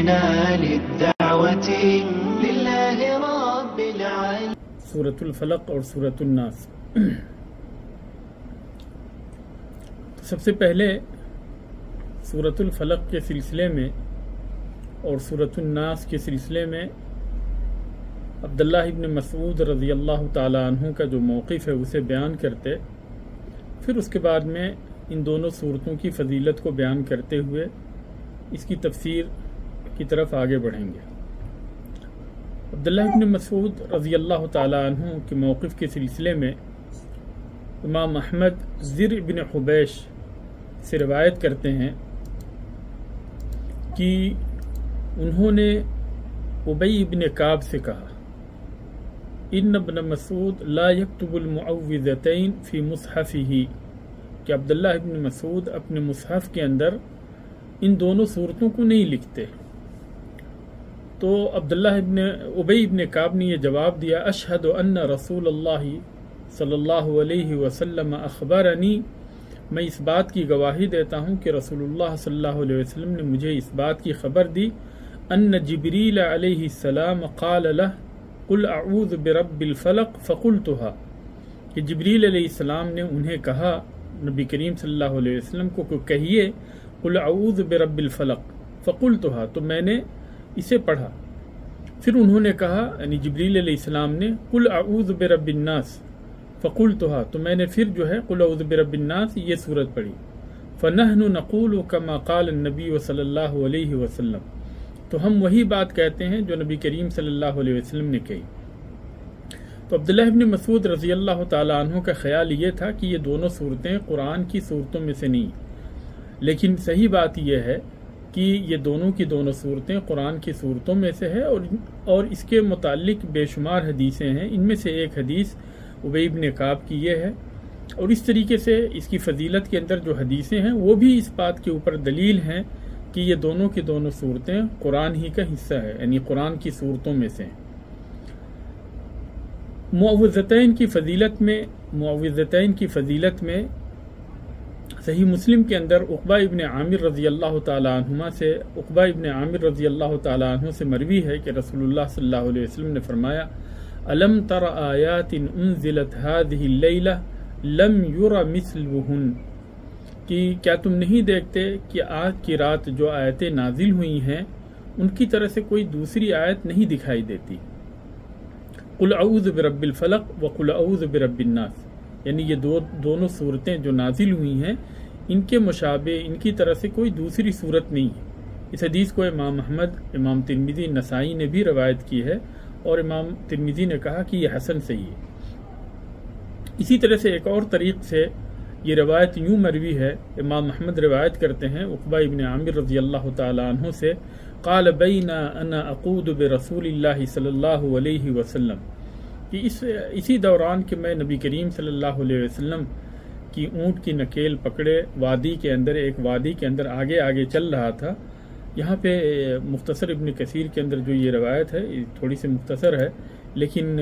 جئنا للدعوة لله رب العالمين. سورة الفلق اور سورة الناس. سب سے پہلے سورة الفلق کے سلسلے میں اور سورة الناس کے سلسلے میں عبداللہ ابن مسعود رضی اللہ تعالی عنہ کا جو موقف ہے اسے بیان کرتے، پھر اس کے بعد میں ان دونوں صورتوں کی فضیلت کو بیان کرتے ہوئے اس کی تفسیر کی طرف آگے بڑھیں گے. عبداللہ ابن مسعود رضی اللہ تعالی عنہ کے موقف کے سلسلے میں امام احمد زر ابن حبیش سے روایت کرتے ہیں کہ انہوں نے ابی ابن کعب سے کہا، ان ابن مسعود لا یکتب المعوذتین فی مصحفہ، کہ عبداللہ ابن مسعود اپنے مصحف کے اندر ان دونوں صورتوں کو نہیں لکھتے. تو ابی ابن کعب نے یہ جواب دیا، اشہد ان رسول اللہ صلی اللہ علیہ وسلم اخبرنی، میں اس بات کی گواہی دیتا ہوں کہ رسول اللہ صلی اللہ علیہ وسلم نے مجھے اس بات کی خبر دی، ان جبریل علیہ السلام قال لہ قل اعوذ برب الفلق فقلتها، کہ جبریل علیہ السلام نے انہیں کہا، نبی کریم صلی اللہ علیہ وسلم کو کہیے قل اعوذ برب الفلق فقلتها، تو میں نے اسے پڑھا. پھر انہوں نے کہا، یعنی جبریل علیہ السلام نے، قل اعوذ برب الناس فقلتها، تو میں نے پھر جو ہے قل اعوذ برب الناس یہ صورت پڑھی. فنحن نقول كما قال النبی صلی اللہ علیہ وسلم، تو ہم وہی بات کہتے ہیں جو نبی کریم صلی اللہ علیہ وسلم نے کہی. تو عبداللہ ابن مسعود رضی اللہ تعالی عنہ کا خیال یہ تھا کہ یہ دونوں صورتیں قرآن کی صورتوں میں سے نہیں، لیکن صحیح بات یہ ہے کہ یہ دونوں کی دونوں صورتیں قرآن کی صورتوں میں سے ہے، اور اس کے متعلق بے شمار حدیثیں ہیں. ان میں سے ایک حدیث ابی ابن کعب کی یہ ہے، اور اس طریقے سے اس کی فضیلت کے اندر جو حدیثیں ہیں وہ بھی اس بات کے اوپر دلیل ہیں کہ یہ دونوں کی دونوں صورتیں قرآن ہی کا حصہ ہے، یعنی قرآن کی صورتوں میں سے. معوذتین کی فضیلت میں صحیح مسلم کے اندر عقبہ ابن عامر رضی اللہ تعالی عنہ سے مروی ہے کہ رسول اللہ صلی اللہ علیہ وسلم نے فرمایا، الم تر آیات انزلت هذه اللیلہ لم یر مثلہن، کہ کیا تم نہیں دیکھتے کہ آج کی رات جو آیتیں نازل ہوئی ہیں ان کی طرح سے کوئی دوسری آیت نہیں دکھائی دیتی. قل اعوذ برب الفلق وقل اعوذ برب الناس، یعنی یہ دونوں صورتیں جو نازل ہوئی ہیں ان کے مشابہ، ان کی طرح سے کوئی دوسری صورت نہیں ہے. اس حدیث کو امام احمد، امام ترمذی، نسائی نے بھی روایت کی ہے، اور امام ترمذی نے کہا کہ یہ حسن صحیح ہے. اسی طرح سے ایک اور طریق سے یہ روایت یوں مروی ہے، امام احمد روایت کرتے ہیں عقبہ ابن عامر رضی اللہ تعالی عنہ سے، قال بینا انا اقود برسول اللہ صلی اللہ علیہ وسلم، کہ اسی دوران کہ میں نبی کریم صلی اللہ علیہ وسلم کی اونٹ کی نکیل پکڑے ایک وادی کے اندر آگے آگے چل رہا تھا. یہاں پہ مختصر ابن کثیر کے اندر جو یہ روایت ہے تھوڑی سی مختصر ہے، لیکن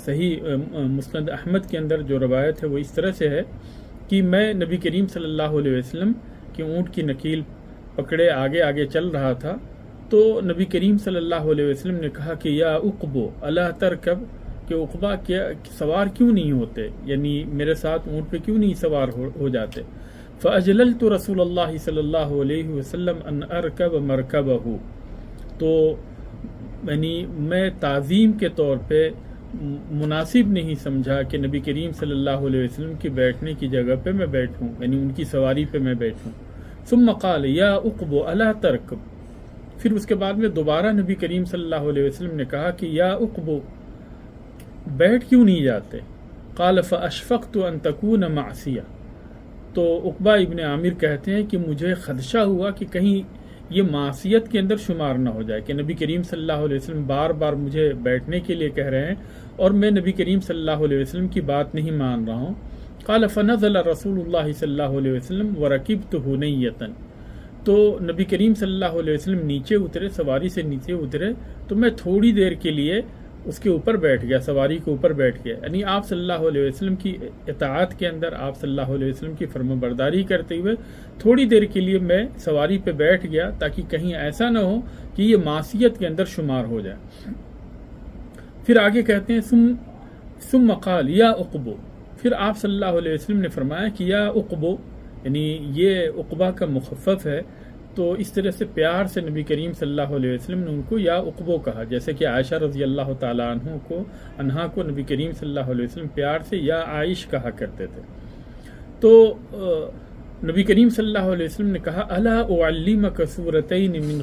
صحیح مسند احمد کے اندر جو روایت ہے وہ اس طرح سے ہے کہ میں نبی کریم صلی اللہ علیہ وسلم کی اونٹ کی نکیل پکڑے آگے آگے چل رہا تھا. تو نبی کریم صلی اللہ علیہ وسلم نے کہا کہ یا عقبو الا ترکب، کہ عقبہ کیا سوار کیوں نہیں ہوتے، یعنی میرے ساتھ اونٹ پہ کیوں نہیں سوار ہو جاتے. فاجللت رسول اللہ صلی اللہ علیہ وسلم ان ارکب مرکبہ، تو یعنی میں تعظیم کے طور پہ مناسب نہیں سمجھا کہ نبی کریم صلی اللہ علیہ وسلم کی بیٹھنے کی جگہ پہ میں بیٹھوں، یعنی ان کی سواری پہ میں بیٹھوں. ثم قال یا عقبو الا ترکب، پھر اس کے بعد میں دوبارہ نبی کریم صلی اللہ علیہ وسلم نے کہا کہ یا عقبو بیٹھ کیوں نہیں جاتے. قال فاشفقت ان تکون معصیہ، تو عقبہ ابن عامر کہتے ہیں کہ مجھے خدشہ ہوا کہ کہیں یہ معصیت کے اندر شمار نہ ہو جائے کہ نبی کریم صلی اللہ علیہ وسلم بار بار مجھے بیٹھنے کے لیے کہہ رہے ہیں اور میں نبی کریم صلی اللہ علیہ وسلم کی بات نہیں مان رہا ہوں. قال فنزل رسول اللہ صلی اللہ علیہ وسلم ورکبت ہنیۃ، تو نبی کریم صلی اللہ علیہ وسلم نیچے اترے، سواری سے نیچے اترے، تو میں تھوڑی دیر کے لیے اس کے اوپر بیٹھ گیا، سواری کے اوپر بیٹھ گیا، یعنی آپ صلی اللہ علیہ وسلم کی اطاعت کے اندر، آپ صلی اللہ علیہ وسلم کی فرمانبرداری کرتے ہوئے تھوڑی دیر کے لیے میں سواری پہ بیٹھ گیا تاکہ کہیں ایسا نہ ہو کہ یہ معصیت کے اندر شمار ہو جائے۔ پھر آگے کہتے ہیں ثم قال یا عقبو، پھر آپ صلی اللہ علیہ وسلم نے فرمایا کہ یا عقبو، یعنی یہ عقبہ کا مخفف ہے، تو اس طرح سے پیار سے نبی کریم صلی اللہ علیہ وسلم نے ان کو یا عقبو کہا، جیسے کہ عائشہ رضی اللہ تعالیٰ عنہا کو نبی کریم صلی اللہ علیہ وسلم پیار سے یا عائش کہا کرتے تھے۔ تو نبی کریم صلی اللہ علیہ وسلم نے کہا الا اعلمک سورتین من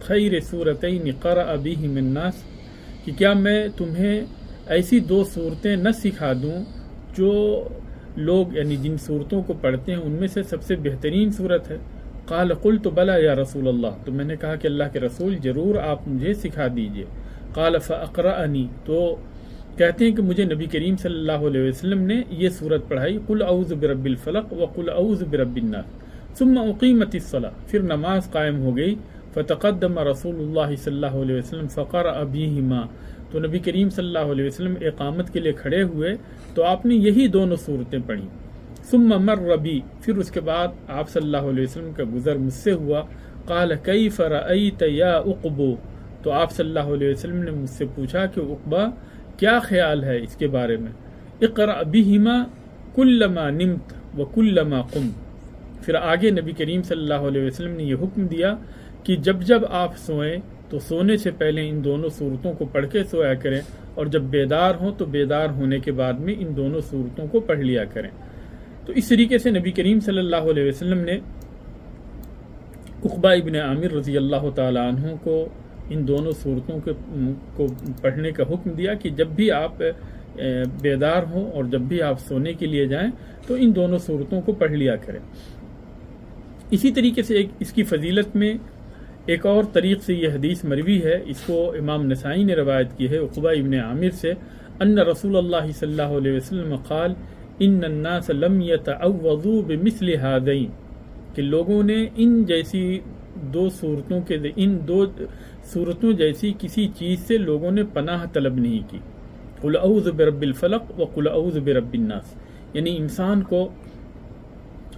خیر سورتین قرأ بہم الناس، کہ کیا میں تمہیں ایسی 2 صورتیں نہ سکھا دوں جو لوگ یعنی جن صورتوں کو پڑھتے ہیں ان میں سے سب سے بہترین صورت ہے۔ قال قلت بلا یا رسول اللہ، تو میں نے کہا کہ اللہ کے رسول ضرور آپ مجھے سکھا دیجئے۔ قال فاقرأنی، تو کہتے ہیں کہ مجھے نبی کریم صلی اللہ علیہ وسلم نے یہ صورت پڑھائی، قل اعوذ برب الفلق وقل اعوذ برب الناس ثم اقیمت الصلاۃ، پھر نماز قائم ہو گئی، فتقدم رسول اللہ صلی اللہ علیہ وسلم فقرأ بہما، تو نبی کریم صلی اللہ علیہ وسلم اقامت کے لیے کھڑے ہوئے تو آپ نے یہی دونوں صورتیں پڑھی۔ ثم مر بی، پھر اس کے بعد آپ صلی اللہ علیہ وسلم کا گزر مجھ سے ہوا۔ قال کیف رأیت یا عقبو، تو آپ صلی اللہ علیہ وسلم نے مجھ سے پوچھا کہ عقبہ کیا خیال ہے اس کے بارے میں؟ اقرأ بہما کلما نمت وکلما قمت، پھر آگے نبی کریم صلی اللہ علیہ وسلم نے یہ حکم دیا کہ جب آپ سوئیں تو سونے سے پہلے ان دونوں صورتوں کو پڑھ کے سویا کریں، اور جب بیدار ہوں تو بیدار ہونے کے بعد میں ان دونوں صورتوں کو پڑھ لیا کریں۔ تو اس طریقے سے نبی کریم صلی اللہ علیہ وسلم نے عقبہ ابن عامر رضی اللہ تعالی عنہ کو ان دونوں صورتوں کو پڑھنے کا حکم دیا کہ جب بھی آپ بیدار ہوں اور جب بھی آپ سونے کے لیے جائیں تو ان دونوں صورتوں کو پڑھ لیا کریں۔ اسی طریقے سے اس کی فضیلت میں ایک اور طریق سے یہ حدیث مروی ہے، اس کو امام نسائی نے روایت کی ہے عقبہ ابن عامر سے، ان رسول اللہ صلی اللہ علیہ وسلم قال ان الناس لم يتعوذوا بمثل هذين، کہ لوگوں نے ان جیسی 2 صورتوں کے ان 2 صورتوں جیسی کسی چیز سے لوگوں نے پناہ طلب نہیں کی۔ قل اعوذ برب الفلق وقل اعوذ برب الناس، یعنی انسان کو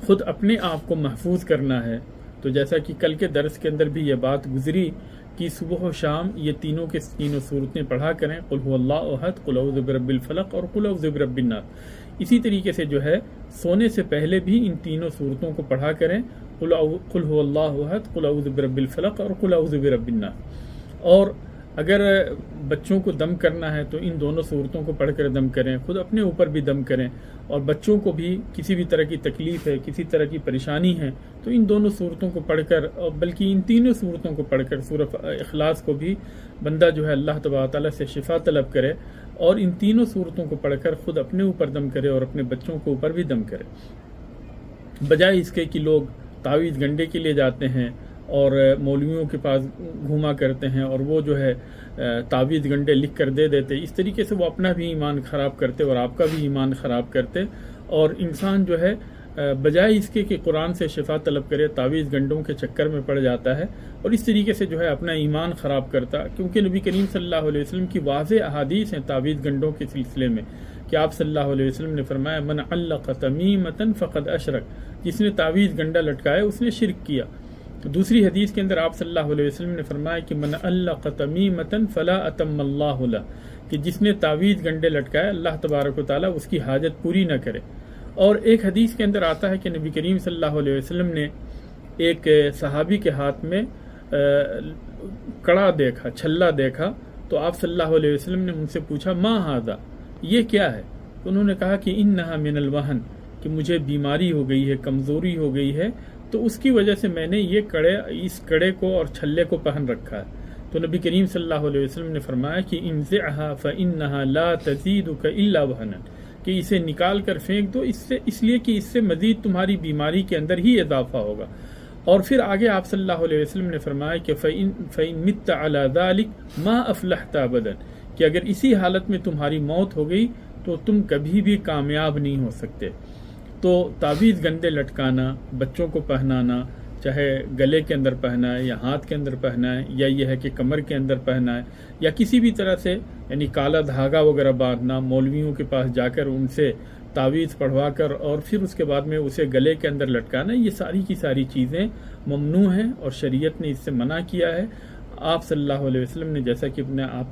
خود اپنے آپ کو محفوظ کرنا ہے۔ تو جیسا کہ کل کے درس کے اندر بھی یہ بات گزری کہ صبح و شام یہ تینوں صورتیں پڑھا کریں، قل هو اللہ احد، قل اعوذ برب الفلق اور قل اعوذ برب الناس۔ اسی طریقے سے جو ہے سونے سے پہلے بھی ان تینوں صورتوں کو پڑھا کریں، قل هو اللہ احد، قل اعوذ برب الفلق اور قل اعوذ برب الناس۔ اور اگر بچوں کو دم کرنا ہے تو ان دونوں صورتوں کو پڑھ کر دم کریں، خود اپنے اوپر بھی دم کریں، اور بچوں کو بھی کسی بھی طرح کی تکلیف ہے، کسی طرح کی پریشانی ہے تو ان دونوں صورتوں کو پڑھ کر، اور بلکہ ان تینوں صورتوں کو پڑھ کر سورہ اخلاص کو بھی بندہ جو ہے اللہ تبارک تعالیٰ سے شفا طلب کرے، اور ان تینوں صورتوں کو پڑھ کر خود اپنے اوپر دم کرے اور اپنے بچوں کے اوپر بھی دم کرے، بجائے اس کے کہ لوگ تعویذ گنڈے کے لیے جاتے ہیں اور مولویوں کے پاس گھوما کرتے ہیں اور وہ جو ہے تعویذ گنڈے لکھ کر دے دیتے، اس طریقے سے وہ اپنا بھی ایمان خراب کرتے اور آپ کا بھی ایمان خراب کرتے، اور انسان جو ہے بجائے اس کے کہ قرآن سے شفا طلب کرے تعویذ گنڈوں کے چکر میں پڑ جاتا ہے اور اس طریقے سے جو ہے اپنا ایمان خراب کرتا، کیونکہ نبی کریم صلی اللہ علیہ وسلم کی واضح احادیث ہیں تعویذ گنڈوں کے سلسلے میں کہ آپ صلی اللہ علیہ وسلم نے فرمایا من علق تمیمۃ فقد اشرک، جس نے تعویذ گنڈا لٹکایا اس نے شرک کیا۔ دوسری حدیث کے اندر آپ صلی اللہ علیہ وسلم نے فرمایا کہ من علق تمیمۃ فلا اتم اللہ لہ، کہ جس نے تعویذ گنڈے لٹکائے اللہ تبارک و تعالیٰ اس کی حاجت پوری نہ کرے۔ اور ایک حدیث کے اندر آتا ہے کہ نبی کریم صلی اللہ علیہ وسلم نے ایک صحابی کے ہاتھ میں کڑا دیکھا، چھلا دیکھا، تو آپ صلی اللہ علیہ وسلم نے ان سے پوچھا ما ھذا، یہ کیا ہے؟ تو انہوں نے کہا کہ انہا من الوہن، کہ مجھے بیماری ہو گئی ہے، کمزوری ہو گئی ہے، تو اس کی وجہ سے میں نے اس کڑے کو اور چھلے کو پہن رکھا ہے۔ تو نبی کریم صلی اللہ علیہ وسلم نے فرمایا کہ انزعها فانها لا تزيدك الا وهنا، کہ اسے نکال کر پھینک دو، اس لیے کہ اس سے مزید تمہاری بیماری کے اندر ہی اضافہ ہوگا۔ اور پھر آگے آپ صلی اللہ علیہ وسلم نے فرمایا کہ فَإِن مِتَّ عَلَى ذَلِكَ مَا أَفْلَحْتَ أَبَدًا، کہ اگر اسی حالت میں تمہاری موت ہو گئی تو تم کبھی بھی کامیاب نہیں ہو سکتے۔ تو تعویذ گنڈے لٹکانا، بچوں کو پہنانا، چاہے گلے کے اندر پہنا ہے یا ہاتھ کے اندر پہنا ہے یا یہ ہے کہ کمر کے اندر پہنا ہے یا کسی بھی طرح سے یعنی کالا دھاگا وغیرہ باندھنا، مولویوں کے پاس جا کر ان سے تعویذ پڑھوا کر اور پھر اس کے بعد میں اسے گلے کے اندر لٹکانا، یہ ساری کی ساری چیزیں ممنوع ہیں اور شریعت نے اس سے منع کیا ہے۔ آپ صلی اللہ علیہ وسلم نے، جیسا کہ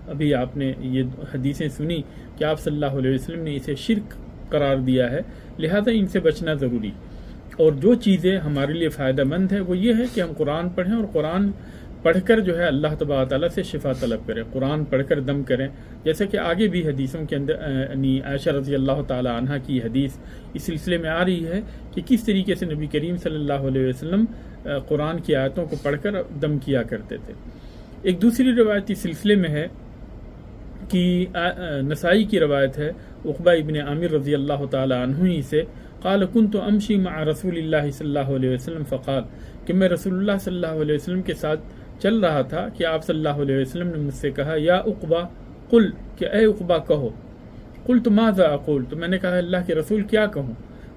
ابھی آپ نے یہ حدیثیں سنی کہ آپ صلی اللہ علیہ وسلم نے اسے شرک قرار دیا ہے، لہذا ان سے بچنا ضروری۔ اور جو چیزیں ہمارے لیے فائدہ مند ہے وہ یہ ہے کہ ہم قرآن پڑھیں اور قرآن پڑھ کر جو ہے اللہ تبارک تعالیٰ سے شفا طلب کریں، قرآن پڑھ کر دم کریں، جیسا کہ آگے بھی حدیثوں کے اندر یعنی عائشہ رضی اللہ تعالی عنہ کی حدیث اس سلسلے میں آ رہی ہے کہ کس طریقے سے نبی کریم صلی اللہ علیہ وسلم قرآن کی آیتوں کو پڑھ کر دم کیا کرتے تھے۔ ایک دوسری روایت اس سلسلے میں ہے کہ نسائی کی روایت ہے عقبہ ابن عامر رضی اللہ تعالی عنہ ہی سے قال كنت امشي مع رسول اللہ صلی اللہ علیہ وسلم فقال کہ میں رسول اللہ صلی اللہ علیہ وسلم کے ساتھ چل رہا تھا کہ آپ صلی اللہ علیہ وسلم نے مجھ سے کہا یا عقبہ قل کہ اے عقبہ کہو، قلت ماذا اقول تو میں نے کہا اللہ کے رسول کیا کہوں،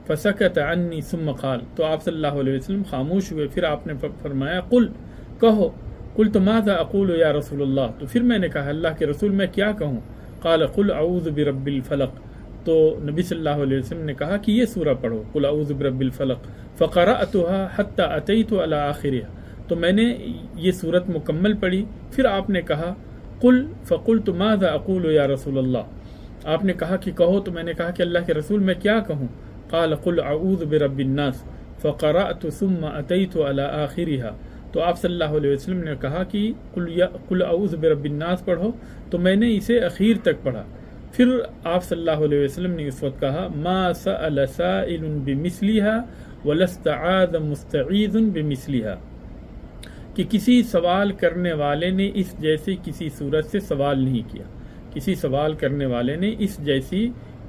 فسکت عنی ثم قال تو آپ صلی اللہ علیہ وسلم خاموش ہوئے، پھر آپ نے فرمایا قل کہو، قلت ماذا اقول یا رسول اللہ تو پھر میں نے کہا اللہ کے رسول میں کیا کہوں، قال قل اعوذ برب الفلق تو نبی صلی اللہ علیہ وسلم نے کہا کہ یہ سورہ پڑھو قل اعوذ برب الفلق فقرأتها حتى اتيت على آخرها تو میں نے یہ سورت مکمل پڑھی، پھر آپ نے کہا قل فقلت ماذا اقول یا رسول اللہ آپ نے کہا کہ کہو تو میں نے کہا کہ اللہ کے رسول میں کیا کہوں، قال قل اعوذ برب الناس فقرأت ثم اتيت على آخرها تو آپ صلی اللہ علیہ وسلم نے کہا کہ قل اعوذ برب الناس پڑھو تو میں نے اسے اخیر تک پڑھا، پھر آپ صلی اللہ علیہ وسلم نے اس وقت کہا ما سأل سائل بمثلها ولا استعاذ مستعیذ بمثلها کہ کسی سوال کرنے والے نے اس جیسی کسی صورت سے سوال نہیں کیا، کسی سوال کرنے والے نے اس جیسی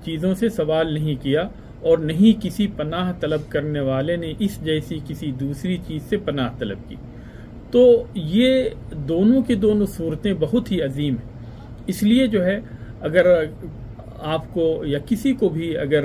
چیزوں سے سوال نہیں کیا اور نہیں کسی پناہ طلب کرنے والے نے اس جیسی کسی دوسری چیز سے پناہ طلب کی۔ تو یہ دونوں کے دونوں صورتیں بہت ہی عظیم ہیں، اس لیے جو ہے اگر آپ کو یا کسی کو بھی اگر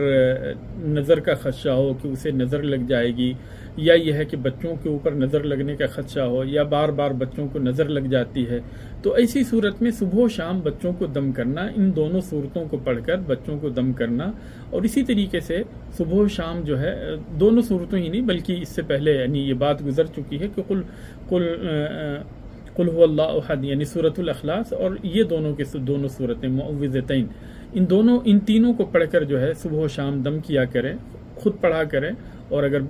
نظر کا خدشہ ہو کہ اسے نظر لگ جائے گی یا یہ ہے کہ بچوں کے اوپر نظر لگنے کا خدشہ ہو یا بار بار بچوں کو نظر لگ جاتی ہے تو ایسی صورت میں صبح و شام بچوں کو دم کرنا، ان دونوں صورتوں کو پڑھ کر بچوں کو دم کرنا، اور اسی طریقے سے صبح و شام جو ہے دونوں صورتوں ہی نہیں بلکہ اس سے پہلے یعنی یہ بات گزر چکی ہے کہ قل هو اللہ احد یعنی سورۃ الاخلاص اور یہ دونوں صورتیں معوذتین، ان تینوں کو پڑھ کر جو ہے صبح و شام دم کیا کریں، خود پڑھا کریں، اور اگر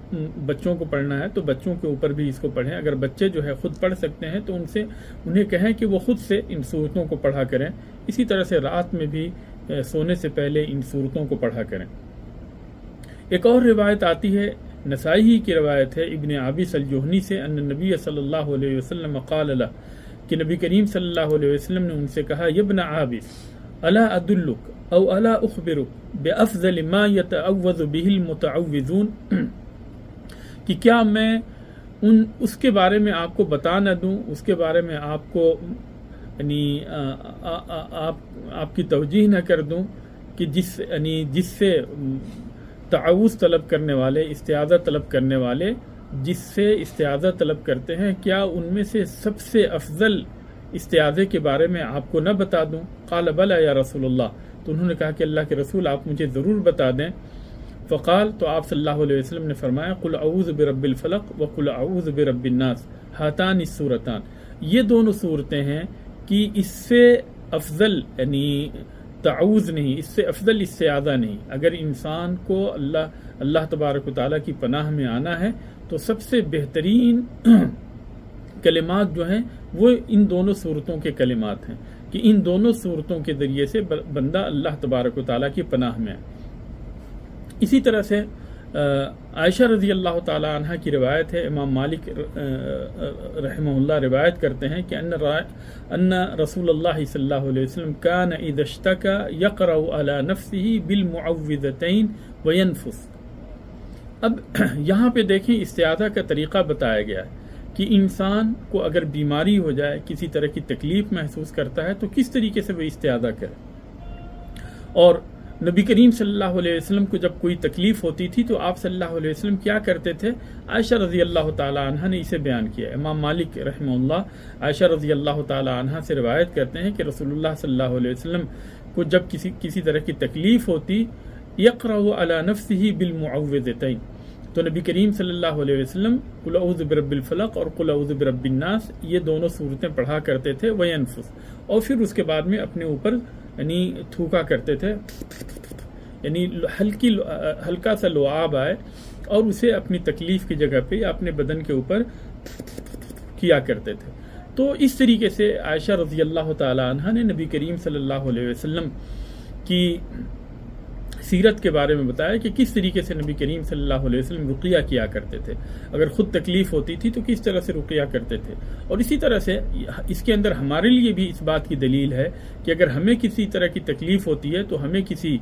بچوں کو پڑھنا ہے تو بچوں کے اوپر بھی اس کو پڑھیں، اگر بچے جو ہے خود پڑھ سکتے ہیں تو انہیں کہیں کہ وہ خود سے ان صورتوں کو پڑھا کریں، اسی طرح سے رات میں بھی سونے سے پہلے ان صورتوں کو پڑھا کریں۔ ایک اور روایت آتی ہے، نسائی کی روایت ہے ابن عابس الجہنی سے ان نبی صلی اللہ علیہ وسلم قال له کہ نبی کریم صلی اللہ علیہ وسلم نے ان سے کہا یا ابن عابس الا ادلک او الا اخبرک بافضل ما يتعوذ به المتعوذون کہ کیا میں اس کے بارے میں آپ کو بتا نہ دوں، اس کے بارے میں آپ کو یعنی آپ کی توجیہ نہ کر دوں کہ جس سے تعوذ طلب کرنے والے، استعاذہ طلب کرنے والے جس سے استعاذہ طلب کرتے ہیں، کیا ان میں سے سب سے افضل استعاذے کے بارے میں آپ کو نہ بتا دوں؟ قال بلا یا رسول اللہ تو انہوں نے کہا کہ اللہ کے رسول آپ مجھے ضرور بتا دیں۔ فقال تو آپ صلی اللہ علیہ وسلم نے فرمایا قل اعوذ برب الفلق وقل اعوذ برب الناس ہاتان السورتان، یہ دونوں صورتیں ہیں کہ اس سے افضل یعنی تعوذ نہیں، اس سے افضل استعاذہ نہیں۔ اگر انسان کو اللہ تبارک و تعالیٰ کی پناہ میں آنا ہے تو سب سے بہترین کلمات جو ہیں وہ ان دونوں صورتوں کے کلمات ہیں کہ ان دونوں صورتوں کے ذریعے سے بندہ اللہ تبارک و تعالیٰ کی پناہ میں آئے۔ اسی طرح سے عائشہ رضی اللہ تعالی عنہ کی روایت ہے، امام مالک رحمہ اللہ روایت کرتے ہیں کہ ان رسول اللہ صلی اللہ علیہ وسلم کان اذا اشتکا یقرأ علی نفسه بالمعوذتین وینفث۔ اب یہاں پہ دیکھیں استعاذہ کا طریقہ بتایا گیا ہے کہ انسان کو اگر بیماری ہو جائے، کسی طرح کی تکلیف محسوس کرتا ہے تو کس طریقے سے وہ استعاذہ کرے، اور نبی کریم صلی اللہ علیہ وسلم کو جب کوئی تکلیف ہوتی تھی تو آپ صلی اللہ علیہ وسلم کیا کرتے تھے؟ عائشہ رضی اللہ تعالی عنہ نے اسے بیان کیا. امام مالک رحمہ اللہ عائشہ رضی اللہ تعالی عنہ سے روایت کرتے ہیں کہ رسول اللہ صلی اللہ علیہ وسلم کو جب کسی طرح کی تکلیف ہوتی یقرأ علی نفسہ بالمعوذتین، تو نبی کریم صلی اللہ علیہ وسلم قل اعوذ برب الفلق اور قل اعوذ برب الناس یہ دونوں صورتیں پڑھا کرتے تھے. وینفس، اور پھر اس کے بعد میں اپنے اوپر یعنی تھوکا کرتے تھے، یعنی ہلکا سا لعاب آئے اور اسے اپنی تکلیف کی جگہ پہ یا اپنے بدن کے اوپر کیا کرتے تھے. تو اس طریقے سے عائشہ رضی اللہ تعالی عنہ نے نبی کریم صلی اللہ علیہ وسلم کی سیرت کے بارے میں بتایا کہ کس طریقے سے نبی کریم صلی اللہ علیہ وسلم رقیہ کیا کرتے تھے. اگر خود تکلیف ہوتی تھی تو کس طرح سے رقیہ کرتے تھے. اور اسی طرح سے اس کے اندر ہمارے لیے بھی اس بات کی دلیل ہے کہ اگر ہمیں کسی طرح کی تکلیف ہوتی ہے تو ہمیں کسی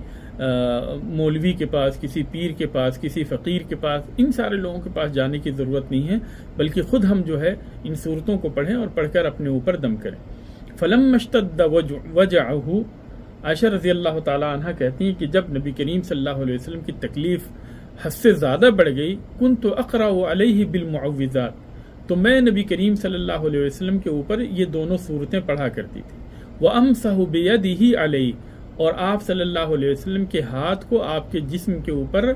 مولوی کے پاس، کسی پیر کے پاس، کسی فقیر کے پاس، ان سارے لوگوں کے پاس جانے کی ضرورت نہیں ہے، بلکہ خود ہم جو ہے ان صورتوں کو پڑھیں اور پڑھ کر اپنے اوپر دم کریں. فلما اشتد وجعه، عائشہ رضی اللہ تعالی عنہ کہتی ہیں کہ جب نبی کریم صلی اللہ علیہ وسلم کی تکلیف حد سے زیادہ بڑھ گئی، کنت اقرأ علیہ بالمعوذات، تو میں نبی کریم صلی اللہ علیہ وسلم کے اوپر یہ دونوں صورتیں پڑھا کرتی تھی. وامسح بیدہ علیہ، اور آپ صلی اللہ علیہ وسلم کے ہاتھ کو آپ کے جسم کے اوپر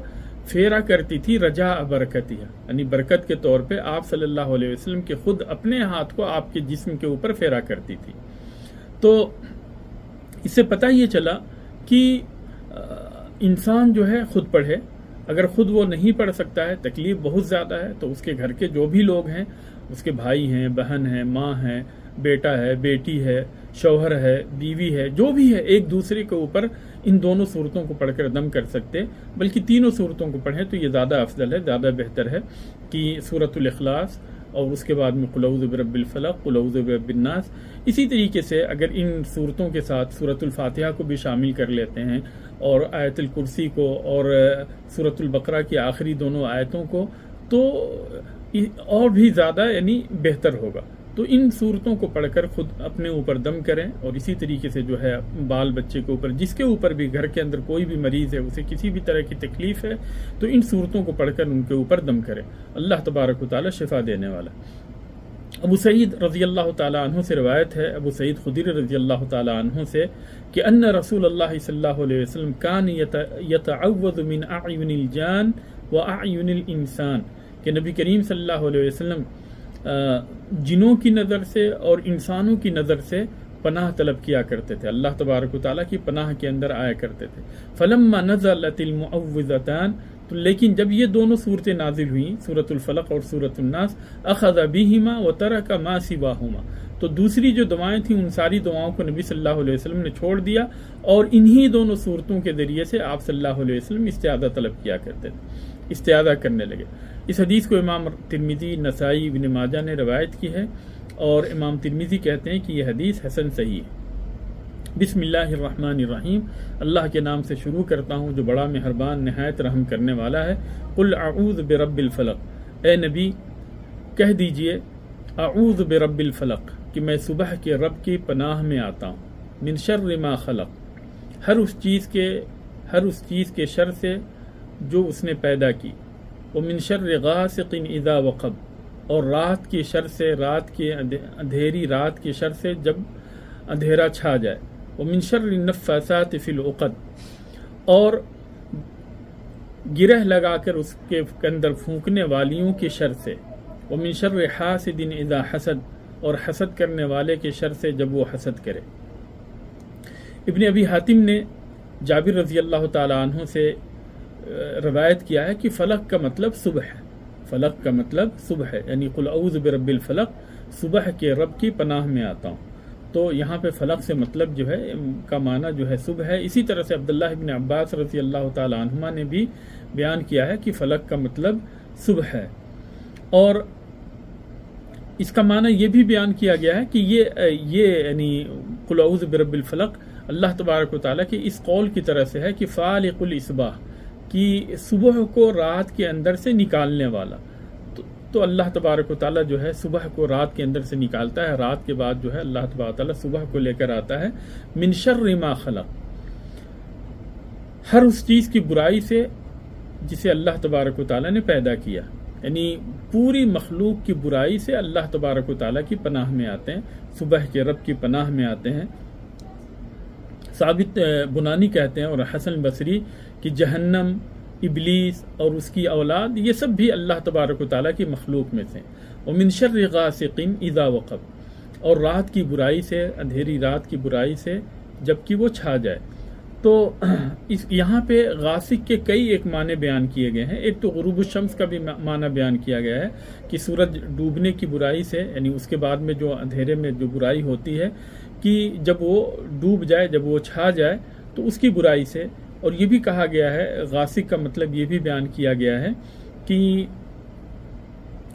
پھیرا کرتی تھی، رجاء برکتہ، یعنی برکت کے طور پہ آپ صلی اللہ علیہ وسلم کے خود اپنے ہاتھ کو آپ کے جسم کے اوپر پھیرا کرتی تھی. تو اس سے پتہ یہ چلا کہ انسان جو ہے خود پڑھے. اگر خود وہ نہیں پڑھ سکتا ہے، تکلیف بہت زیادہ ہے، تو اس کے گھر کے جو بھی لوگ ہیں، اس کے بھائی ہیں، بہن ہیں، ماں ہیں، بیٹا ہے، بیٹی ہے، شوہر ہے، بیوی ہے، جو بھی ہے، ایک دوسرے کے اوپر ان دونوں صورتوں کو پڑھ کر دم کر سکتے، بلکہ تینوں صورتوں کو پڑھیں تو یہ زیادہ افضل ہے، زیادہ بہتر ہے کہ سورۃ الاخلاص اور اس کے بعد میں قل اعوذ برب الفلق، قل اعوذ برب الناس. اسی طریقے سے اگر ان صورتوں کے ساتھ سورۃ الفاتحہ کو بھی شامل کر لیتے ہیں اور آیت الکرسی کو اور سورۃ البقرہ کی آخری دونوں آیتوں کو، تو اور بھی زیادہ یعنی بہتر ہوگا. تو ان صورتوں کو پڑھ کر خود اپنے اوپر دم کریں، اور اسی طریقے سے جو ہے بال بچے کے اوپر، جس کے اوپر بھی گھر کے اندر کوئی بھی مریض ہے، اسے کسی بھی طرح کی تکلیف ہے، تو ان صورتوں کو پڑھ کر ان کے اوپر دم کریں. اللہ تبارک و تعالی شفا دینے والا. ابو سعید رضی اللہ تعالی عنہ سے روایت ہے، ابو سعید خدری رضی اللہ تعالی عنہ سے، کہ ان رسول اللہ صلی اللہ علیہ وسلم کان یتعوذ من اعین الجان و اعین الانسان، کہ نبی کریم صلی اللہ علیہ وسلم جنوں کی نظر سے اور انسانوں کی نظر سے پناہ طلب کیا کرتے تھے، اللہ تبارک و تعالیٰ کی پناہ کے اندر آیا کرتے تھے. فلما نزلت المعوذتان، تو لیکن جب یہ دونوں صورتیں نازل ہوئیں، سورۃ الفلق اور سورۃ الناس، اخذ بہما وترک ما سواہما، تو دوسری جو دعائیں تھیں ان ساری دعاؤں کو نبی صلی اللہ علیہ وسلم نے چھوڑ دیا اور انہی دونوں صورتوں کے ذریعے سے آپ صلی اللہ علیہ وسلم استعاذہ طلب کیا کرتے تھے، استعاذہ کرنے لگے. اس حدیث کو امام ترمذی، نسائی، ابن ماجہ نے روایت کی ہے، اور امام ترمذی کہتے ہیں کہ یہ حدیث حسن صحیح ہے. بسم اللہ الرحمن الرحیم، اللہ کے نام سے شروع کرتا ہوں جو بڑا مہربان نہایت رحم کرنے والا ہے. قل اعوذ برب الفلق، اے نبی کہہ دیجئے اعوذ برب الفلق، کہ میں صبح کے رب کی پناہ میں آتا ہوں. من شر ما خلق، ہر اس چیز کے شر سے جو اس نے پیدا کی. ومن شر غاسق اذا وقب، اور رات کے شر سے، اندھیری رات کے شر سے جب اندھیرا چھا جائے. ومن شر النفاثات فی العقد، اور گرہ لگا کر اس کے اندر پھونکنے والیوں کے شر سے. ومن شر حاسد اذا حسد، اور حسد کرنے والے کے شر سے جب وہ حسد کرے. ابن ابی حاتم نے جابر رضی اللہ تعالی عنہ سے روایت کیا ہے کہ فلق کا مطلب صبح ہے، فلق کا مطلب صبح ہے، یعنی قل اعوذ برب الفلق، صبح کے رب کی پناہ میں آتا ہوں. تو یہاں پہ فلق سے مطلب جو ہے کا معنی جو ہے صبح ہے. اسی طرح سے عبداللہ ابن عباس رضی اللہ تعالی عنہما نے بھی بیان کیا ہے کہ فلق کا مطلب صبح ہے. اور اس کا معنی یہ بھی بیان کیا گیا ہے کہ یہ یعنی قل اعوذ برب الفلق اللہ تبارک و تعالیٰ کی اس قول کی طرح سے ہے کہ فالق الاصباح، کہ صبح کو رات کے اندر سے نکالنے والا. تو اللہ تبارک و تعالیٰ جو ہے صبح کو رات کے اندر سے نکالتا ہے، رات کے بعد جو ہے اللہ تبارک و تعالیٰ صبح کو لے کر آتا ہے. من شر ما خلق، ہر اس چیز کی برائی سے جسے اللہ تبارک و تعالیٰ نے پیدا کیا، یعنی پوری مخلوق کی برائی سے اللہ تبارک و تعالیٰ کی پناہ میں آتے ہیں، صبح کے رب کی پناہ میں آتے ہیں۔ ثابت بنانی کہتے ہیں اور حسن بصری کہ جہنم، ابلیس اور اس کی اولاد یہ سب بھی اللہ تبارک و تعالیٰ کی مخلوق میں سے۔ ومن شر غاسق اذا وقب، اور رات کی برائی سے، اندھیری رات کی برائی سے جبکہ وہ چھا جائے۔ تو یہاں پہ غاسق کے کئی ایک معنی بیان کیے گئے ہیں۔ ایک تو غروب الشمس کا بھی معنی بیان کیا گیا ہے کہ سورج ڈوبنے کی برائی سے، یعنی اس کے بعد میں جو اندھیرے میں جو برائی ہوتی ہے کہ جب وہ ڈوب جائے، جب وہ چھا جائے تو اس کی برائی سے۔ اور یہ بھی کہا گیا ہے، غاسق کا مطلب یہ بھی بیان کیا گیا ہے کہ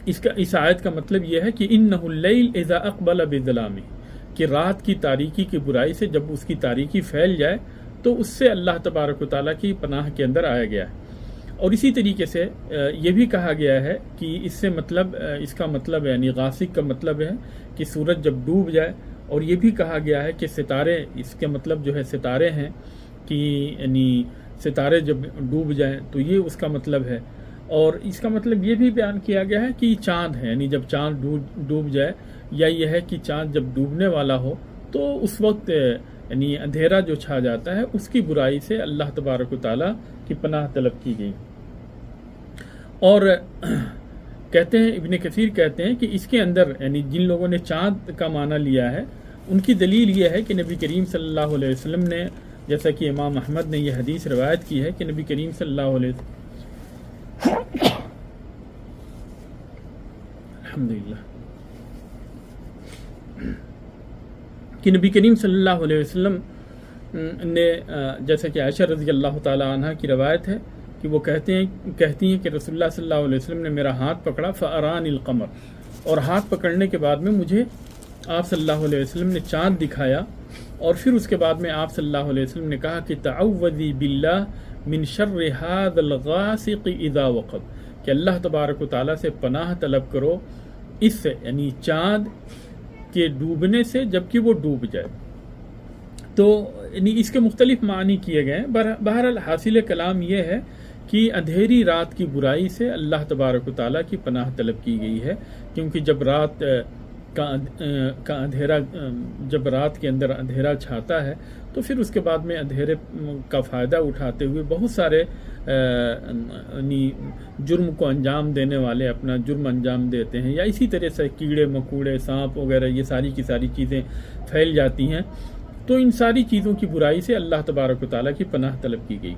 اس آیت کا مطلب یہ ہے کہ انہ اللیل اذا اقبل بظلامہ، کہ رات کی تاریکی کی برائی سے جب اس کی تاریکی پھیل جائے تو اس سے اللہ تبارک و تعالیٰ کی پناہ کے اندر آیا گیا ہے۔ اور اسی طریقے سے یہ بھی کہا گیا ہے کہ اس سے مطلب، اس کا مطلب یعنی غاسق کا مطلب ہے کہ سورج جب ڈوب جائے۔ اور یہ بھی کہا گیا ہے کہ ستارے، اس کے مطلب جو ہے ستارے ہیں کہ یعنی ستارے جب ڈوب جائیں تو یہ اس کا مطلب ہے۔ اور اس کا مطلب یہ بھی بیان کیا گیا ہے کہ چاند ہے، یعنی جب چاند ڈوب جائے، یا یہ ہے کہ چاند جب ڈوبنے والا ہو تو اس وقت یعنی اندھیرا جو چھا جاتا ہے اس کی برائی سے اللہ تبارک و تعالیٰ کی پناہ طلب کی گئی۔ اور کہتے ہیں، ابن کثیر کہتے ہیں کہ اس کے اندر یعنی جن لوگوں نے چاند کا معنی لیا ہے ان کی دلیل یہ ہے کہ نبی کریم صلی اللہ علیہ وسلم نے، جیسا کہ امام احمد نے یہ حدیث روایت کی ہے کہ نبی کریم صلی اللہ علیہ وسلم الحمدللہ کہ نبی کریم صلی اللہ علیہ وسلم نے، جیسا کہ عائشہ رضی اللہ تعالی عنہ کی روایت ہے کہ وہ کہتی ہیں کہ رسول اللہ صلی اللہ علیہ وسلم نے میرا ہاتھ پکڑا فاران القمر، اور ہاتھ پکڑنے کے بعد میں مجھے آپ صلی اللہ علیہ وسلم نے چاند دکھایا، اور پھر اس کے بعد میں آپ صلی اللہ علیہ وسلم نے کہا کہ تعوذی باللہ من شر هذا الغاسق اذا وقب، کہ اللہ تبارک و تعالیٰ سے پناہ طلب کرو اس سے، یعنی چاند کے ڈوبنے سے جبکہ وہ ڈوب جائے۔ تو یعنی اس کے مختلف معنی کیے گئے ہیں۔ بہرحال حاصل کلام یہ ہے کہ اندھیری رات کی برائی سے اللہ تبارک و تعالیٰ کی پناہ طلب کی گئی ہے، کیونکہ جب رات کا اندھیرا، جب رات کے اندر اندھیرا چھاتا ہے تو پھر اس کے بعد میں اندھیرے کا فائدہ اٹھاتے ہوئے بہت سارے جرم کو انجام دینے والے اپنا جرم انجام دیتے ہیں، یا اسی طرح سے کیڑے مکوڑے، سانپ وغیرہ یہ ساری کی ساری چیزیں پھیل جاتی ہیں۔ تو ان ساری چیزوں کی برائی سے اللہ تبارک و تعالیٰ کی پناہ طلب کی گئی۔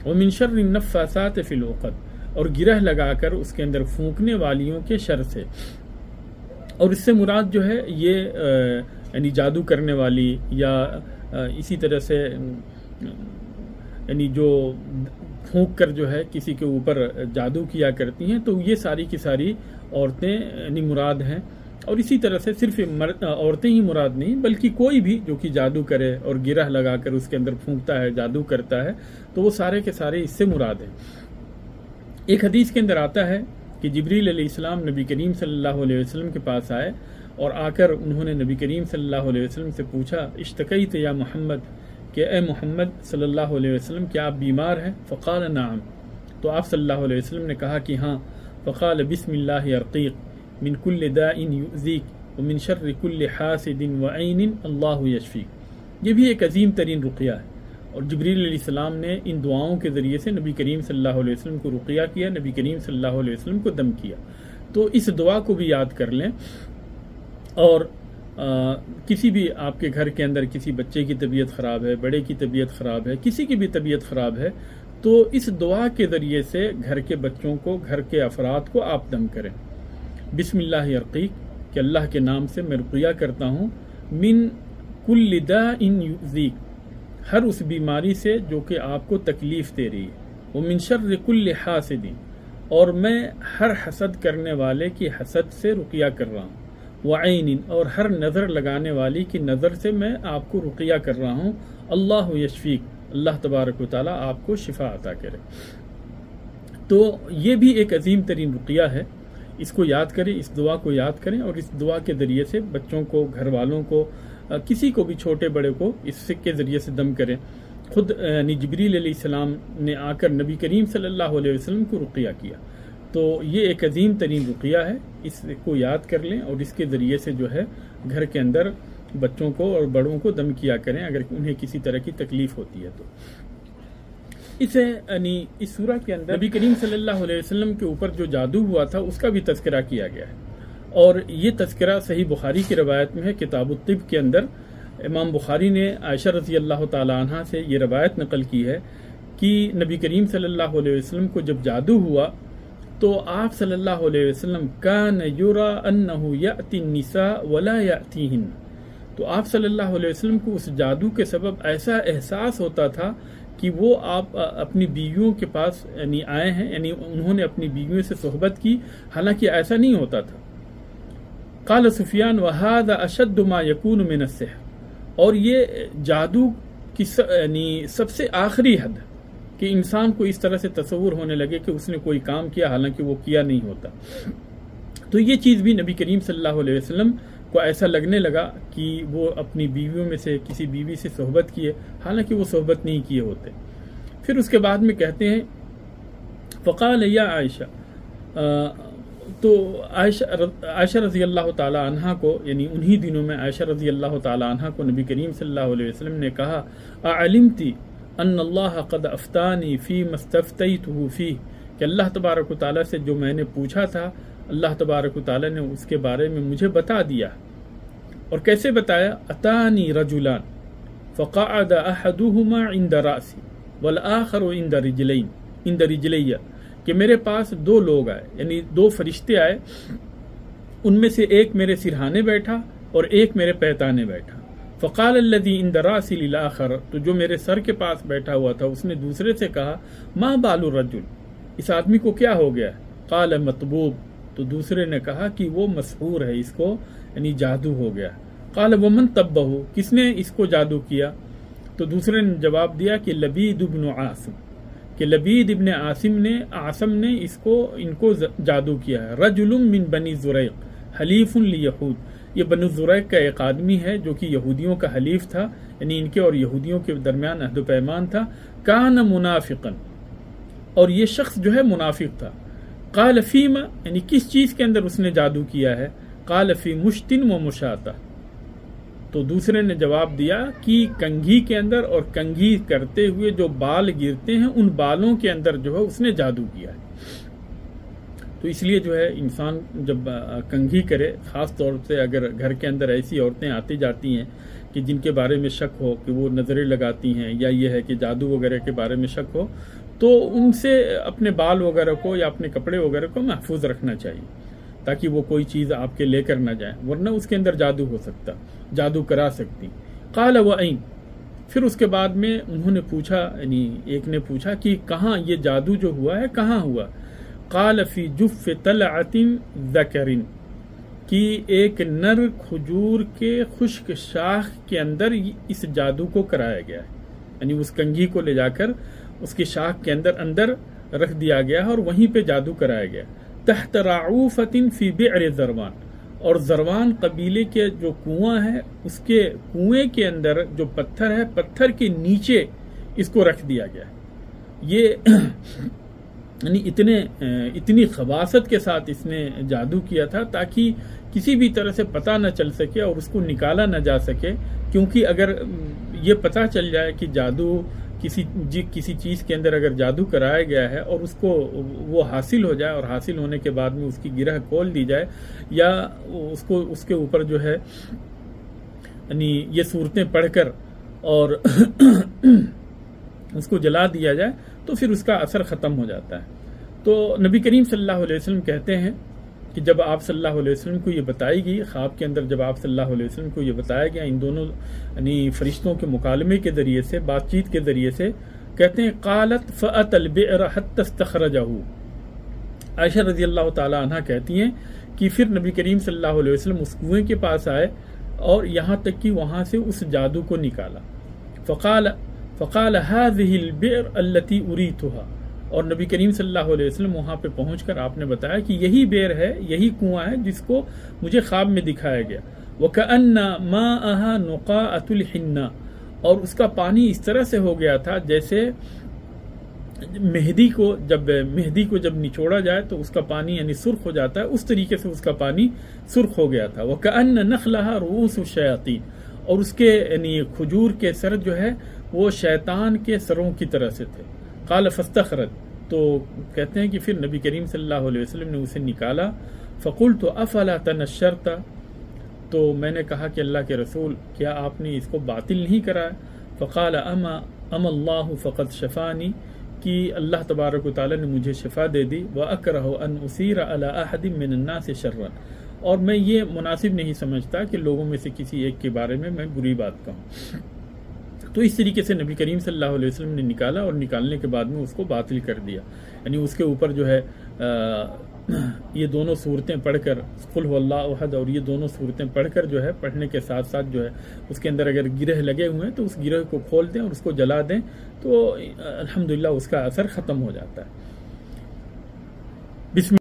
ومن شر النفاثات فی العقد، اور گرہ لگا کر اس کے اندر پھونکنے والیوں کے شر سے۔ اور اس سے مراد جو ہے یہ یعنی جادو کرنے والی، یا اسی طرح سے یعنی جو پھونک کر جو ہے کسی کے اوپر جادو کیا کرتی ہیں، تو یہ ساری کی ساری عورتیں یعنی مراد ہیں۔ اور اسی طرح سے صرف عورتیں ہی مراد نہیں، بلکہ کوئی بھی جو کہ جادو کرے اور گرہ لگا کر اس کے اندر پھونکتا ہے، جادو کرتا ہے، تو وہ سارے کے سارے اس سے مراد ہیں۔ ایک حدیث کے اندر آتا ہے کہ جبریل علیہ السلام نبی کریم صلی اللہ علیہ وسلم کے پاس آئے، اور آ کر انہوں نے نبی کریم صلی اللہ علیہ وسلم سے پوچھا، اشتکیت یا محمد، کہ اے محمد صلی اللہ علیہ وسلم کیا آپ بیمار ہیں؟ فقال نعم، تو آپ صلی اللہ علیہ وسلم نے کہا کہ ہاں۔ فقال بسم اللہ ارقیق من کل داء یؤذیک ومن شر کل حاسد وعین اللہ یشفیک۔ یہ بھی ایک عظیم ترین رقیہ ہے، اور جبریل علیہ السلام نے ان دعاؤں کے ذریعے سے نبی کریم صلی اللہ علیہ وسلم کو رقیہ کیا، نبی کریم صلی اللہ علیہ وسلم کو دم کیا۔ تو اس دعا کو بھی یاد کر لیں۔ اور کسی بھی آپ کے گھر کے اندر کسی بچے کی طبیعت خراب ہے، بڑے کی طبیعت خراب ہے، کسی کی بھی طبیعت خراب ہے، تو اس دعا کے ذریعے سے گھر کے بچوں کو، گھر کے افراد کو آپ دم کریں۔ بسم اللہ ارقیق، کہ اللہ کے نام سے میں رقیہ کرتا ہوں، من کل داء یؤذیک، ہر اس بیماری سے جو کہ آپ کو تکلیف دے رہی ہے، ومن شر کل حاسد، اور میں ہر حسد کرنے والے کی حسد سے رقیہ کر رہا ہوں، وعین، اور ہر نظر لگانے والی کی نظر سے میں آپ کو رقیہ کر رہا ہوں، اللہ یشفیک، اللہ تبارک و تعالیٰ آپ کو شفا عطا کرے۔ تو یہ بھی ایک عظیم ترین رقیہ ہے، اس کو یاد کریں، اس دعا کو یاد کریں، اور اس دعا کے ذریعے سے بچوں کو، گھر والوں کو، کسی کو بھی، چھوٹے بڑے کو اس کے ذریعے سے دم کریں۔ خود یعنی جبریل علیہ السلام نے آ کر نبی کریم صلی اللہ علیہ وسلم کو رقیہ کیا. تو یہ ایک عظیم ترین رقیہ ہے، اس کو یاد کر لیں اور اس کے ذریعے سے جو ہے گھر کے اندر بچوں کو اور بڑوں کو دم کیا کریں اگر انہیں کسی طرح کی تکلیف ہوتی ہے. تو اسے یعنی اس سورہ کے اندر نبی کریم صلی اللہ علیہ وسلم کے اوپر جو جادو ہوا تھا اس کا بھی تذکرہ کیا گیا ہے، اور یہ تذکرہ صحیح بخاری کی روایت میں ہے. کتاب الطب کے اندر امام بخاری نے عائشہ رضی اللہ تعالی عنہ سے یہ روایت نقل کی ہے کہ نبی کریم صلی اللہ علیہ وسلم کو جب جادو ہوا تو آپ صلی اللہ علیہ وسلم کان یرا انہ یأتی النساء ولا یأتیہن، تو آپ صلی اللہ علیہ وسلم کو اس جادو کے سبب ایسا احساس ہوتا تھا کہ وہ آپ اپنی بیویوں کے پاس یعنی آئے ہیں، یعنی انہوں نے اپنی بیویوں سے صحبت کی، حالانکہ ایسا نہیں ہوتا تھا. قال سفیان وہذا اشد ما یکون من السحر، اور یہ جادو کی یعنی سب سے آخری حد کہ انسان کو اس طرح سے تصور ہونے لگے کہ اس نے کوئی کام کیا حالانکہ وہ کیا نہیں ہوتا. تو یہ چیز بھی نبی کریم صلی اللہ علیہ وسلم کو ایسا لگنے لگا کہ وہ اپنی بیویوں میں سے کسی بیوی سے صحبت کیے حالانکہ وہ صحبت نہیں کیے ہوتے. پھر اس کے بعد میں کہتے ہیں فقال یا عائشہ، تو عائشہ رضی اللہ تعالی عنہ کو یعنی انہی دنوں میں عائشہ رضی اللہ تعالی عنہ کو نبی کریم صلی اللہ علیہ وسلم نے کہا اعلمتی ان اللہ قد افتانی فی مستفتیتہ فی، کہ اللہ تبارک و تعالیٰ سے جو میں نے پوچھا تھا اللہ تبارک و تعالیٰ نے اس کے بارے میں مجھے بتا دیا. اور کیسے بتایا؟ اتانی رجلان فقعد احدہما عند راسی والآخر عند رجلی، کہ میرے پاس دو لوگ آئے یعنی دو فرشتے آئے، ان میں سے ایک میرے سرہانے بیٹھا اور ایک میرے پیتانے بیٹھا. فقال الذي عند رأسي للآخر، تو جو میرے سر کے پاس بیٹھا ہوا تھا اس نے دوسرے سے کہا ما بال الرجل، اس آدمی کو کیا ہو گیا؟ قال مطبوب، تو دوسرے نے کہا کہ وہ مسحور ہے، اس کو یعنی جادو ہو گیا. قال ومن طبہ، کس نے اس کو جادو کیا؟ تو دوسرے نے جواب دیا کہ لبید ابن عاصم، کہ لبید ابن عاصم نے ان کو جادو کیا ہے. رجل من بنی زریق حلیف لیہود، یہ بنو زریق کا ایک آدمی ہے جو کہ یہودیوں کا حلیف تھا، یعنی ان کے اور یہودیوں کے درمیان عہد و پیمان تھا. کان منافقا، اور یہ شخص جو ہے منافق تھا. قال فیما، یعنی کس چیز کے اندر اس نے جادو کیا ہے؟ قال فی مشتن و مشاتہ، تو دوسرے نے جواب دیا کہ کنگھی کے اندر اور کنگھی کرتے ہوئے جو بال گرتے ہیں ان بالوں کے اندر جو ہے اس نے جادو کیا ہے. تو اس لیے جو ہے انسان جب کنگھی کرے، خاص طور سے اگر گھر کے اندر ایسی عورتیں آتی جاتی ہیں کہ جن کے بارے میں شک ہو کہ وہ نظریں لگاتی ہیں یا یہ ہے کہ جادو وغیرہ کے بارے میں شک ہو، تو ان سے اپنے بال وغیرہ کو یا اپنے کپڑے وغیرہ کو محفوظ رکھنا چاہیے تاکہ وہ کوئی چیز آپ کے لے کر نہ جائیں، ورنہ اس کے اندر جادو ہو سکتا، جادو کرا سکتی. قال وَأَيْنَ، پھر اس کے بعد میں انہوں نے پوچھا، یعنی ایک نے پوچھا کہ کہاں یہ جادو جو ہوا ہے کہاں ہوا؟ قال فی جف طلعت ذکر، کہ ایک نر کھجور کے خشک شاخ کے اندر اس جادو کو کرایا گیا ہے، یعنی اس کنگھی کو لے جا کر اس کی شاخ کے اندر رکھ دیا گیا ہے اور وہیں پہ جادو کرایا گیا. تحت رعوفت فی بئر زروان، اور زروان قبیلے کے جو کنواں ہے اس کے کنویں کے اندر جو پتھر ہے پتھر کے نیچے اس کو رکھ دیا گیا ہے. یہ یعنی اتنی خباثت کے ساتھ اس نے جادو کیا تھا تاکہ کسی بھی طرح سے پتہ نہ چل سکے اور اس کو نکالا نہ جا سکے، کیونکہ اگر یہ پتہ چل جائے کہ جادو کسی چیز کے اندر اگر جادو کرایا گیا ہے اور اس کو وہ حاصل ہو جائے اور حاصل ہونے کے بعد میں اس کی گرہ کھول دی جائے یا اس کے اوپر جو ہے یعنی یہ صورتیں پڑھ کر اور اس کو جلا دیا جائے تو پھر اس کا اثر ختم ہو جاتا ہے. تو نبی کریم صلی اللہ علیہ وسلم کہتے ہیں کہ جب آپ صلی اللہ علیہ وسلم کو یہ بتائی گئی، خواب کے اندر جب آپ صلی اللہ علیہ وسلم کو یہ بتایا گیا ان دونوں یعنی فرشتوں کے مکالمے کے ذریعے سے، بات چیت کے ذریعے سے، کہتے ہیں قالت فأت البئر حتى استخرجہ، عائشہ رضی اللہ تعالی عنہ کہتی ہیں کہ پھر نبی کریم صلی اللہ علیہ وسلم اس کنویں کے پاس آئے اور یہاں تک کہ وہاں سے اس جادو کو نکالا. فقال هذه البئر التي أريتها، اور نبی کریم صلی اللہ علیہ وسلم وہاں پہ پہنچ کر آپ نے بتایا کہ یہی بئر ہے، یہی کنواں ہے جس کو مجھے خواب میں دکھایا گیا. وَكَأَنَّ مَاءَهَا نُقَاءَةُ الْحِنَّةِ، اور اس کا پانی اس طرح سے ہو گیا تھا جیسے مہدی کو جب نچوڑا جائے تو اس کا پانی یعنی سرخ ہو جاتا ہے، اس طریقے سے اس کا پانی سرخ ہو گیا تھا۔ وَكَأَنَّ نَخْلَهَا رُؤُوسُ الشَّيَاطِينِ، اور اس کے یعنی کھجور کے سر جو ہے وہ شیطان کے سروں کی طرح سے تھے۔ قال فاستخرج، تو کہتے ہیں کہ پھر نبی کریم صلی اللہ علیہ وسلم نے اسے نکالا۔ فقلت افلا تنشرت، تو میں نے کہا کہ اللہ کے رسول کیا آپ نے اس کو باطل نہیں کرا؟ فقال اما اللہ فقد شفانی، کہ اللہ تبارک و تعالی نے مجھے شفا دے دی۔ وَأَكْرَهُ أَنْ أُثِيرَ عَلَىٰ أَحَدٍ مِّنَ النَّاسِ شَرًّا، اور میں یہ مناسب نہیں سمجھتا کہ لوگوں میں سے کسی ایک کے بارے میں بری بات کہوں۔ تو اس طریقے سے نبی کریم صلی اللہ علیہ وسلم نے نکالا، اور نکالنے کے بعد میں اس کو باطل کر دیا، یعنی اس کے اوپر جو ہے یہ دونوں صورتیں پڑھ کر، قل هو اللہ احد اور یہ دونوں صورتیں پڑھ کر جو ہے، پڑھنے کے ساتھ ساتھ جو ہے اس کے اندر اگر گرہ لگے ہوئے ہیں تو اس گرہ کو کھول دیں اور اس کو جلا دیں، تو الحمدللہ اس کا اثر ختم ہو جاتا ہے۔ بسم